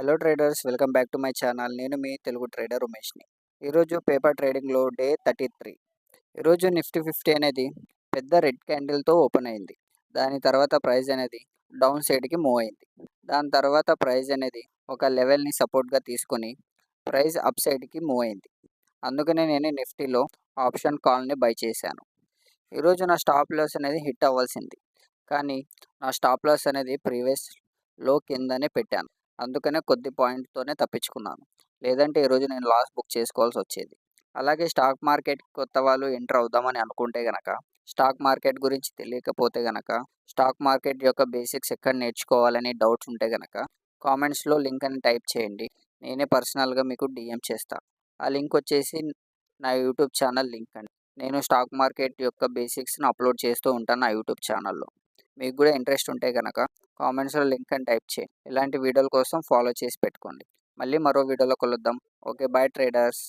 Hello traders, welcome back to my channel. నేను మీ Telugu trader ఉమేష్ని. ఈరోజు paper ట్రేడింగ్లో డే 33. ఈరోజు నిఫ్టీ 50 అనేది పెద్ద రెడ్ క్యాండిల్తో ఓపెన్ అయింది. దాని తర్వాత ప్రైస్ అనేది డౌన్ సైడ్కి మూవ్ అయింది. దాని తర్వాత ప్రైస్ అనేది ఒక లెవెల్ని సపోర్ట్గా తీసుకొని ప్రైస్ అప్ సైడ్కి మూవ్ అయింది. అందుకనే నేను నిఫ్టీలో ఆప్షన్ కాల్ని బై చేశాను. ఈరోజు నా స్టాప్ లాస్ అనేది హిట్ అవ్వాల్సింది, కానీ నా స్టాప్ లాస్ అనేది ప్రీవియస్ లో కిందనే పెట్టాను. అందుకనే కొద్ది పాయింట్తోనే తప్పించుకున్నాను. లేదంటే ఈరోజు నేను లాస్ బుక్ చేసుకోవాల్సి వచ్చేది. అలాగే స్టాక్ మార్కెట్ కొత్త వాళ్ళు ఎంటర్ అవుదామని అనుకుంటే గనక, స్టాక్ మార్కెట్ గురించి తెలియకపోతే గనక, స్టాక్ మార్కెట్ యొక్క బేసిక్స్ ఎక్కడ నేర్చుకోవాలని డౌట్స్ ఉంటే గనక కామెంట్స్లో లింక్ అని టైప్ చేయండి. నేనే పర్సనల్గా మీకు డిఎం చేస్తా. ఆ లింక్ వచ్చేసి నా యూట్యూబ్ ఛానల్ లింక్ అండి. నేను స్టాక్ మార్కెట్ యొక్క బేసిక్స్ని అప్లోడ్ చేస్తూ ఉంటాను నా యూట్యూబ్ ఛానల్లో. మీకు కూడా ఇంట్రెస్ట్ ఉంటే కనుక కామెంట్స్లో లింక్ అని టైప్ చేయండి. ఇలాంటి వీడియోల కోసం ఫాలో చేసి పెట్టుకోండి. మళ్ళీ మరో వీడియోలో కలుద్దాం. Okay, bye traders.